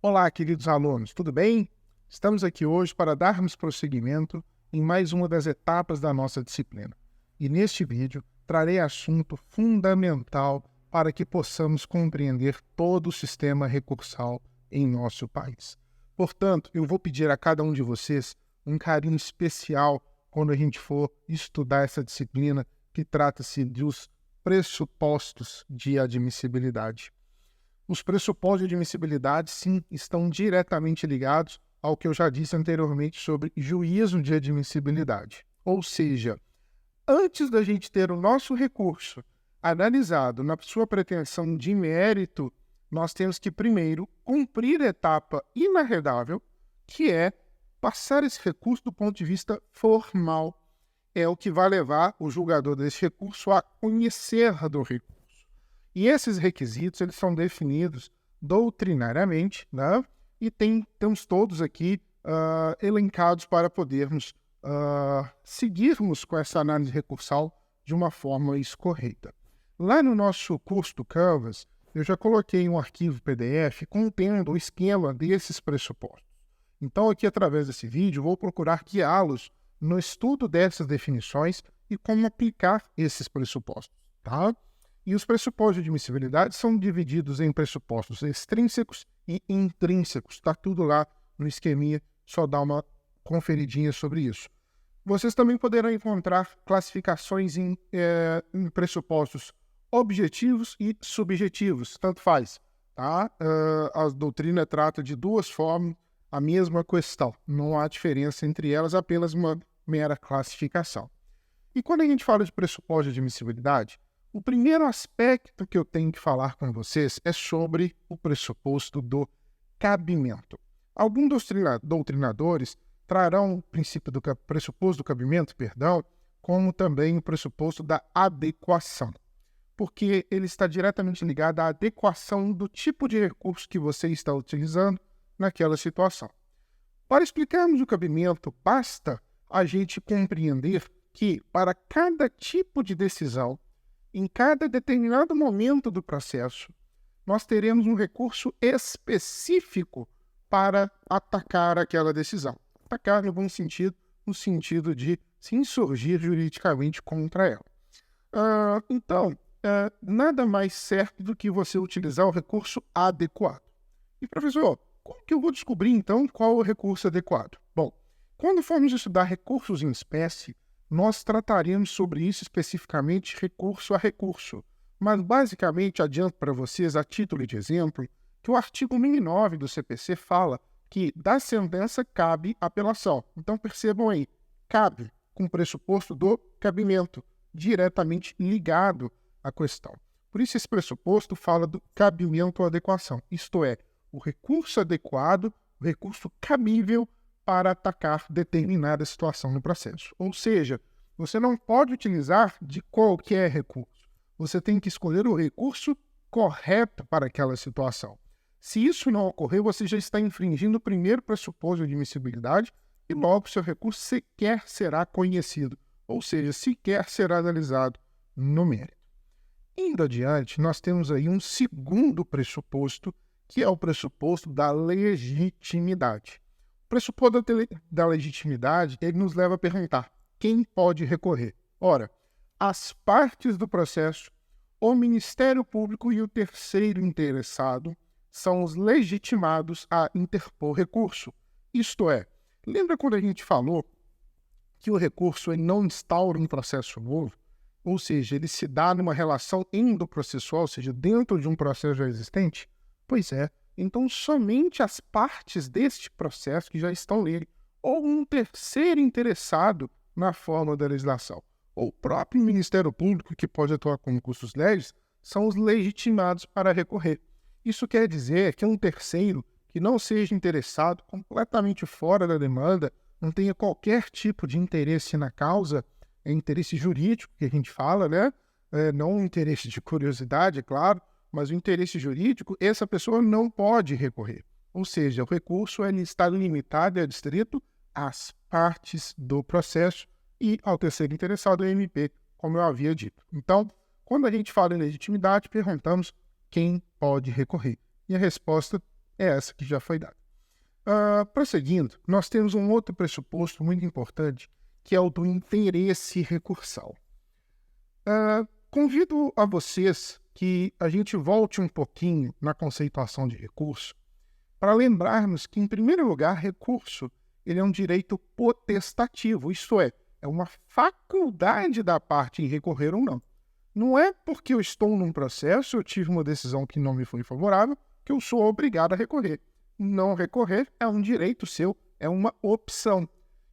Olá, queridos alunos, tudo bem? Estamos aqui hoje para darmos prosseguimento em mais uma das etapas da nossa disciplina. E neste vídeo trarei assunto fundamental para que possamos compreender todo o sistema recursal em nosso país. Portanto, eu vou pedir a cada um de vocês um carinho especial quando a gente for estudar essa disciplina que trata-se dos pressupostos de admissibilidade. Os pressupostos de admissibilidade, sim, estão diretamente ligados ao que eu já disse anteriormente sobre juízo de admissibilidade. Ou seja, antes da gente ter o nosso recurso analisado na sua pretensão de mérito, nós temos que primeiro cumprir a etapa inarredável, que é passar esse recurso do ponto de vista formal. É o que vai levar o julgador desse recurso a conhecer do recurso. E esses requisitos eles são definidos doutrinariamente, né? E temos todos aqui elencados para podermos seguirmos com essa análise recursal de uma forma correta. Lá no nosso curso do Canvas, eu já coloquei um arquivo PDF contendo o esquema desses pressupostos. Então, aqui, através desse vídeo, vou procurar guiá-los no estudo dessas definições e como aplicar esses pressupostos, tá? E os pressupostos de admissibilidade são divididos em pressupostos extrínsecos e intrínsecos. Está tudo lá no esqueminha, só dá uma conferidinha sobre isso. Vocês também poderão encontrar classificações em pressupostos objetivos e subjetivos, tanto faz. Tá? A doutrina trata de duas formas a mesma questão. Não há diferença entre elas, apenas uma mera classificação. E quando a gente fala de pressuposto de admissibilidade, o primeiro aspecto que eu tenho que falar com vocês é sobre o pressuposto do cabimento. Alguns doutrinadores trarão o princípio do pressuposto do cabimento, como também o pressuposto da adequação, porque ele está diretamente ligado à adequação do tipo de recurso que você está utilizando naquela situação. Para explicarmos o cabimento, basta a gente compreender que para cada tipo de decisão, em cada determinado momento do processo, nós teremos um recurso específico para atacar aquela decisão. Atacar no bom sentido, no sentido de se insurgir juridicamente contra ela. Então, nada mais certo do que você utilizar o recurso adequado. E, professor, como que eu vou descobrir, então, qual é o recurso adequado? Bom, quando formos estudar recursos em espécie, nós trataremos sobre isso especificamente recurso a recurso. Mas, basicamente, adianto para vocês, a título de exemplo, que o artigo 1009 do CPC fala que da sentença cabe apelação. Então, percebam aí, cabe com o pressuposto do cabimento, diretamente ligado à questão. Por isso, esse pressuposto fala do cabimento ou adequação, isto é, o recurso adequado, o recurso cabível para atacar determinada situação no processo. Ou seja, você não pode utilizar de qualquer recurso. Você tem que escolher o recurso correto para aquela situação. Se isso não ocorrer, você já está infringindo o primeiro pressuposto de admissibilidade e logo seu recurso sequer será conhecido, ou seja, sequer será analisado no mérito. Indo adiante, nós temos aí um segundo pressuposto, que é o pressuposto da legitimidade. O pressuposto da legitimidade, ele nos leva a perguntar, quem pode recorrer? Ora, as partes do processo, o Ministério Público e o terceiro interessado são os legitimados a interpor recurso. Isto é, lembra quando a gente falou que o recurso ele não instaura um processo novo? Ou seja, ele se dá numa relação endoprocessual, ou seja, dentro de um processo já existente? Pois é. Então, somente as partes deste processo que já estão nele, ou um terceiro interessado na forma da legislação, ou o próprio Ministério Público, que pode atuar com recursos legis, são os legitimados para recorrer. Isso quer dizer que um terceiro que não seja interessado, completamente fora da demanda, não tenha qualquer tipo de interesse na causa, é interesse jurídico que a gente fala, né? Não um interesse de curiosidade, é claro, mas o interesse jurídico, essa pessoa não pode recorrer. Ou seja, o recurso ele está limitado e adstrito às partes do processo e ao terceiro interessado, o MP, como eu havia dito. Então, quando a gente fala em legitimidade, perguntamos quem pode recorrer. E a resposta é essa que já foi dada. Prosseguindo, nós temos um outro pressuposto muito importante, que é o do interesse recursal. Convido a vocês que a gente volte um pouquinho na conceituação de recurso, para lembrarmos que, em primeiro lugar, recurso ele é um direito potestativo, isto é uma faculdade da parte em recorrer ou não. Não é porque eu estou num processo, eu tive uma decisão que não me foi favorável, que eu sou obrigado a recorrer. Não recorrer é um direito seu, é uma opção.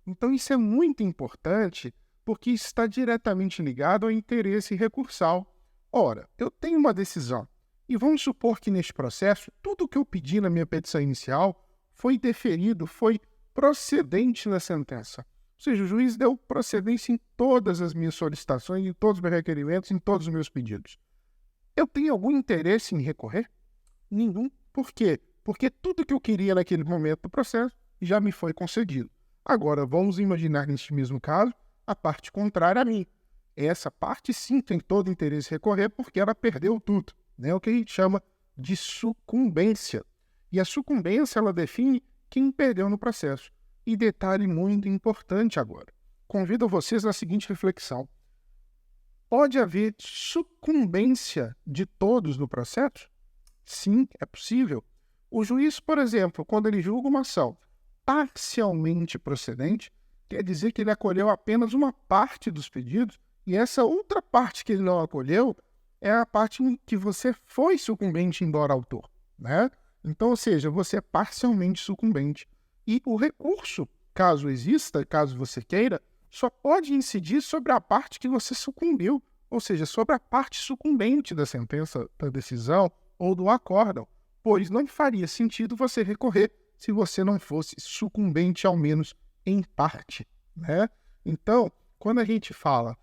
Então isso é muito importante, porque isso está diretamente ligado ao interesse recursal. Ora, eu tenho uma decisão, e vamos supor que neste processo, tudo o que eu pedi na minha petição inicial foi deferido, foi procedente na sentença. Ou seja, o juiz deu procedência em todas as minhas solicitações, em todos os meus requerimentos, em todos os meus pedidos. Eu tenho algum interesse em recorrer? Nenhum. Por quê? Porque tudo que eu queria naquele momento do processo já me foi concedido. Agora, vamos imaginar neste mesmo caso a parte contrária a mim. Essa parte sim tem todo interesse em recorrer porque ela perdeu tudo, né? O que a gente chama de sucumbência. E a sucumbência ela define quem perdeu no processo. E detalhe muito importante agora. Convido vocês à seguinte reflexão. Pode haver sucumbência de todos no processo? Sim, é possível. O juiz, por exemplo, quando ele julga uma ação parcialmente procedente, quer dizer que ele acolheu apenas uma parte dos pedidos e essa outra parte que ele não acolheu é a parte em que você foi sucumbente embora autor, né? Então, ou seja, você é parcialmente sucumbente. E o recurso, caso exista, caso você queira, só pode incidir sobre a parte que você sucumbiu, ou seja, sobre a parte sucumbente da sentença, da decisão ou do acórdão, pois não faria sentido você recorrer se você não fosse sucumbente, ao menos em parte, né? Então, quando a gente fala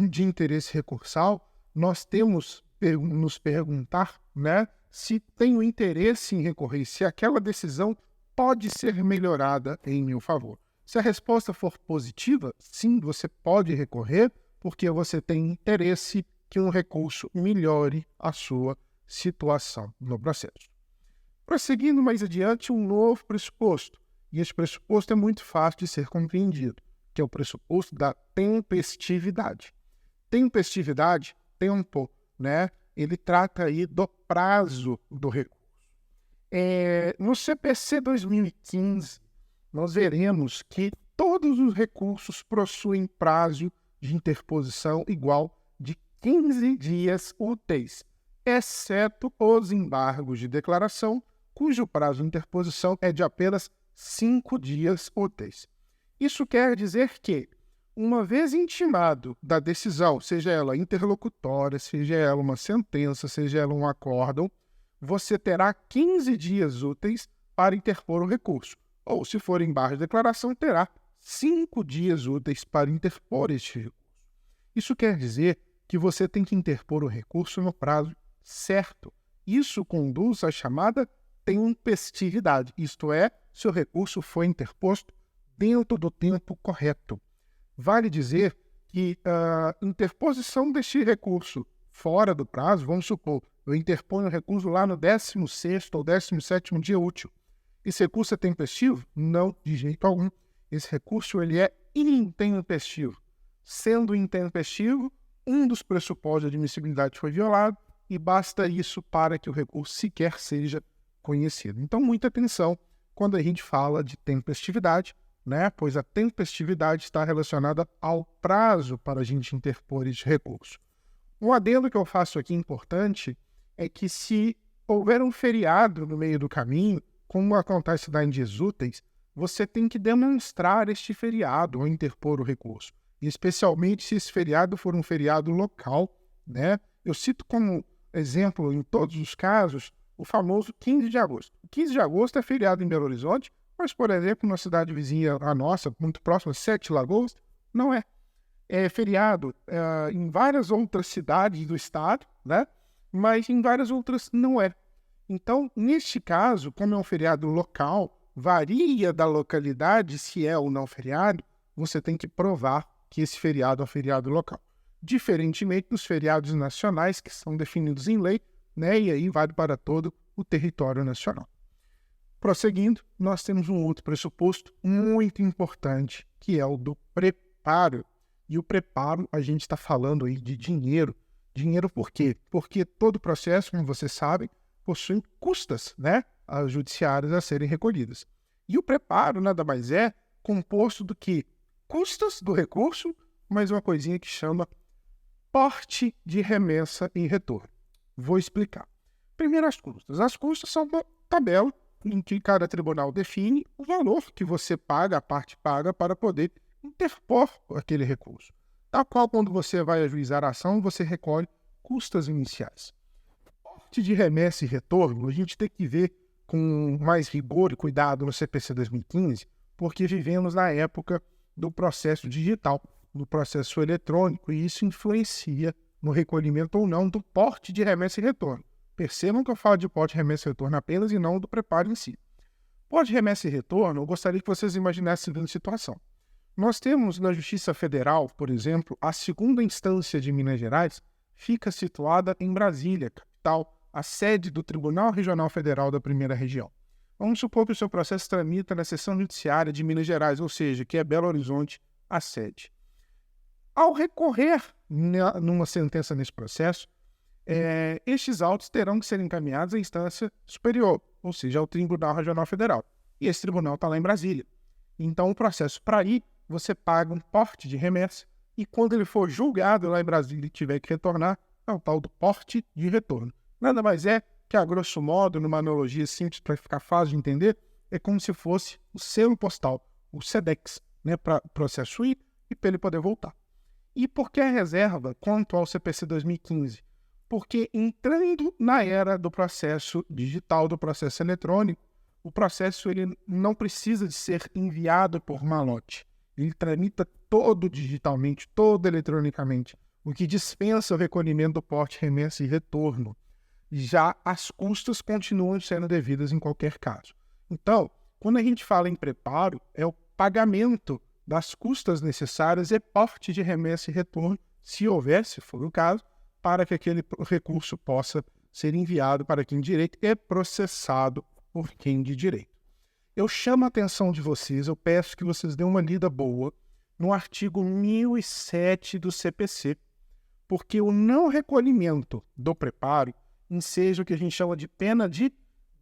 de interesse recursal, nós temos nos perguntar, né, se tenho interesse em recorrer, se aquela decisão pode ser melhorada em meu favor. Se a resposta for positiva, sim, você pode recorrer, porque você tem interesse que um recurso melhore a sua situação no processo. Prosseguindo mais adiante, um novo pressuposto, e esse pressuposto é muito fácil de ser compreendido, que é o pressuposto da tempestividade. Tempestividade, tempo, né? Ele trata aí do prazo do recurso. No CPC 2015, nós veremos que todos os recursos possuem prazo de interposição igual de 15 dias úteis, exceto os embargos de declaração, cujo prazo de interposição é de apenas 5 dias úteis. Isso quer dizer que, uma vez intimado da decisão, seja ela interlocutória, seja ela uma sentença, seja ela um acórdão, você terá 15 dias úteis para interpor o recurso. Ou, se for embargo de declaração, terá 5 dias úteis para interpor este recurso. Isso quer dizer que você tem que interpor o recurso no prazo certo. Isso conduz à chamada tempestividade, isto é, se o recurso foi interposto dentro do tempo correto. Vale dizer que a interposição deste recurso fora do prazo, vamos supor, eu interponho o recurso lá no 16º ou 17º dia útil. Esse recurso é tempestivo? Não, de jeito algum. Esse recurso ele é intempestivo. Sendo intempestivo, um dos pressupostos de admissibilidade foi violado e basta isso para que o recurso sequer seja conhecido. Então, muita atenção quando a gente fala de tempestividade, né? Pois a tempestividade está relacionada ao prazo para a gente interpor esse recurso. Um adendo que eu faço aqui importante é que se houver um feriado no meio do caminho, como acontece lá em dias úteis, você tem que demonstrar este feriado ao interpor o recurso. E especialmente se esse feriado for um feriado local, né? Eu cito como exemplo, em todos os casos, o famoso 15 de agosto. O 15 de agosto é feriado em Belo Horizonte, mas, por exemplo, na cidade vizinha à nossa, muito próxima, Sete Lagoas, não é. É feriado em várias outras cidades do estado, né? Mas em várias outras não é. Então, neste caso, como é um feriado local, varia da localidade se é ou não feriado, você tem que provar que esse feriado é um feriado local. Diferentemente dos feriados nacionais, que são definidos em lei, né? E aí vale para todo o território nacional. Prosseguindo, nós temos um outro pressuposto muito importante, que é o do preparo. E o preparo, a gente está falando aí de dinheiro. Dinheiro por quê? Porque todo processo, como vocês sabem, possui custas, né, judiciárias a serem recolhidas. E o preparo nada mais é composto do que custas do recurso, mais uma coisinha que chama porte de remessa em retorno. Vou explicar. Primeiro, as custas. As custas são uma tabela em que cada tribunal define o valor que você paga, a parte paga, para poder interpor aquele recurso. Tal qual quando você vai ajuizar a ação, você recolhe custas iniciais. Porte de remessa e retorno, a gente tem que ver com mais rigor e cuidado no CPC 2015, porque vivemos na época do processo digital, do processo eletrônico, e isso influencia no recolhimento ou não do porte de remessa e retorno. Percebam que eu falo de porte de remessa e retorno apenas e não do preparo em si. Porte de remessa e retorno, eu gostaria que vocês imaginassem a seguinte situação. Nós temos na Justiça Federal, por exemplo, a segunda instância de Minas Gerais fica situada em Brasília, capital, a sede do Tribunal Regional Federal da Primeira Região. Vamos supor que o seu processo tramita na seção judiciária de Minas Gerais, ou seja, que é Belo Horizonte a sede. Ao recorrer numa sentença nesse processo, estes autos terão que ser encaminhados à instância superior, ou seja, ao Tribunal Regional Federal. E esse tribunal está lá em Brasília. Então, o processo para ir, você paga um porte de remessa, e quando ele for julgado lá em Brasília e tiver que retornar, é o tal do porte de retorno. Nada mais é que, a grosso modo, numa analogia simples para ficar fácil de entender, é como se fosse o selo postal, o SEDEX, né, para o processo ir e para ele poder voltar. E por que a reserva quanto ao CPC 2015? Porque entrando na era do processo digital, do processo eletrônico, o processo ele não precisa de ser enviado por malote. Ele tramita todo digitalmente, todo eletronicamente, o que dispensa o recolhimento do porte, remessa e retorno. Já as custas continuam sendo devidas em qualquer caso. Então, quando a gente fala em preparo, é o pagamento das custas necessárias e porte de remessa e retorno, se houver, se for o caso, para que aquele recurso possa ser enviado para quem de direito e processado por quem de direito. Eu chamo a atenção de vocês, eu peço que vocês dêem uma lida boa no artigo 1007 do CPC, porque o não recolhimento do preparo enseja o que a gente chama de pena de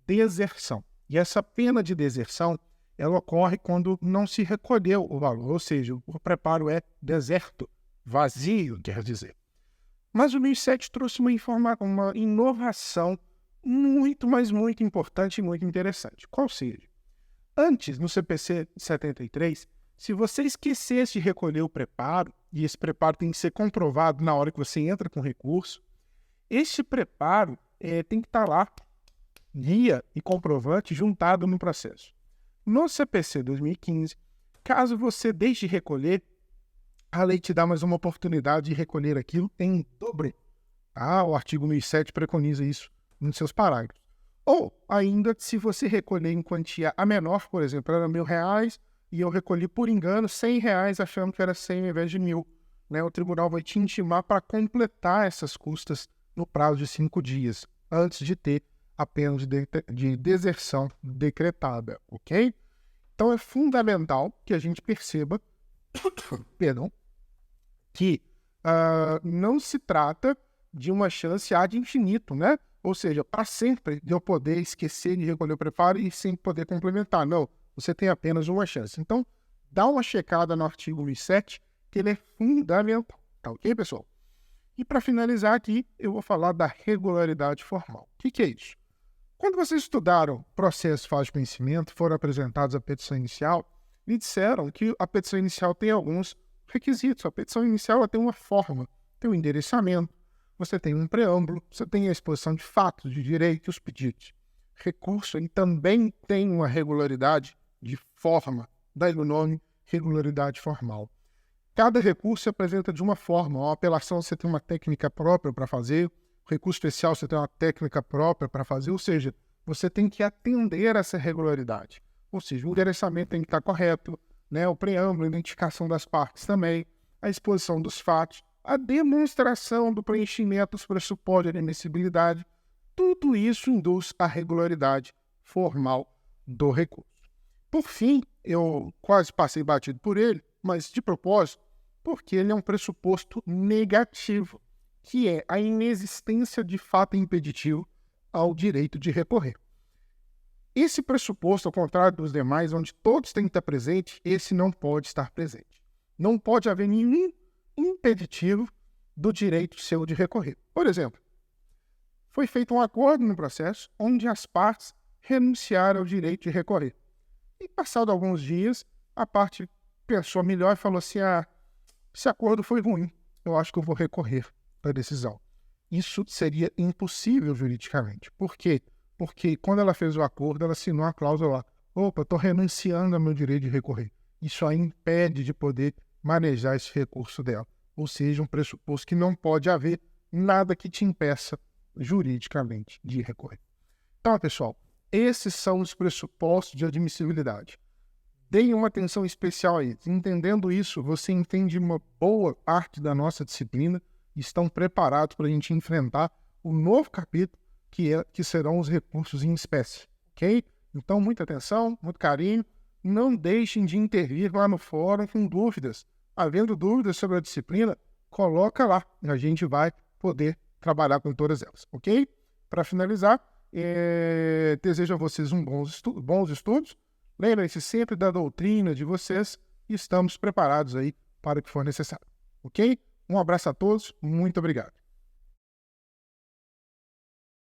deserção. E essa pena de deserção, ela ocorre quando não se recolheu o valor, ou seja, o preparo é deserto, vazio, quer dizer. Mas o 1007 trouxe uma inovação muito, mas muito importante e muito interessante. Qual seja? Antes, no CPC 73, se você esquecesse de recolher o preparo, e esse preparo tem que ser comprovado na hora que você entra com recurso, este preparo tem que estar lá, guia e comprovante, juntado no processo. No CPC 2015, caso você deixe de recolher, a lei te dá mais uma oportunidade de recolher aquilo em dobro. O artigo 1007 preconiza isso nos seus parágrafos. Ou, ainda, se você recolher em quantia a menor, por exemplo, era R$1.000 e eu recolhi por engano R$100 achando que era 100 ao invés de 1.000. O tribunal vai te intimar para completar essas custas no prazo de 5 dias, antes de ter a pena de deserção decretada, ok? Então é fundamental que a gente perceba que não se trata de uma chance ad infinito, né? Ou seja, para sempre de eu poder esquecer de recolher o preparo e sem poder complementar. Não, você tem apenas uma chance. Então, dá uma checada no artigo 1007, que ele é fundamental. Tá ok, pessoal? E para finalizar aqui, eu vou falar da regularidade formal. O que é isso? Quando vocês estudaram processo fase de conhecimento, foram apresentados a petição inicial, me disseram que a petição inicial tem alguns requisitos. A petição inicial ela tem uma forma, tem um endereçamento, você tem um preâmbulo, você tem a exposição de fatos, de direito e os pedidos. Recurso ele também tem uma regularidade de forma, daí o nome regularidade formal. Cada recurso se apresenta de uma forma. Uma apelação você tem uma técnica própria para fazer, o recurso especial você tem uma técnica própria para fazer, ou seja, você tem que atender essa regularidade. Ou seja, o endereçamento tem que estar correto, né? O preâmbulo, a identificação das partes também, a exposição dos fatos, a demonstração do preenchimento dos pressupostos de admissibilidade, tudo isso induz a regularidade formal do recurso. Por fim, eu quase passei batido por ele, mas de propósito, porque ele é um pressuposto negativo, que é a inexistência de fato impeditivo ao direito de recorrer. Esse pressuposto, ao contrário dos demais, onde todos têm que estar presentes, esse não pode estar presente. Não pode haver nenhum impeditivo do direito seu de recorrer. Por exemplo, foi feito um acordo no processo onde as partes renunciaram ao direito de recorrer. E, passado alguns dias, a parte pensou melhor e falou assim, esse acordo foi ruim, eu acho que eu vou recorrer da decisão. Isso seria impossível juridicamente. Por quê? Porque quando ela fez o acordo, ela assinou a cláusula lá. Opa, estou renunciando ao meu direito de recorrer. Isso a impede de poder manejar esse recurso dela. Ou seja, um pressuposto que não pode haver nada que te impeça juridicamente de recorrer. Então, pessoal, esses são os pressupostos de admissibilidade. Deem uma atenção especial a eles. Entendendo isso, você entende uma boa parte da nossa disciplina e estão preparados para a gente enfrentar o novo capítulo, que serão os recursos em espécie, ok? Então, muita atenção, muito carinho. Não deixem de intervir lá no fórum com dúvidas. Havendo dúvidas sobre a disciplina, coloca lá. A gente vai poder trabalhar com todas elas, ok? Para finalizar, desejo a vocês bons estudos. Lembrem-se sempre da doutrina de vocês e estamos preparados aí para o que for necessário, ok? Um abraço a todos, muito obrigado.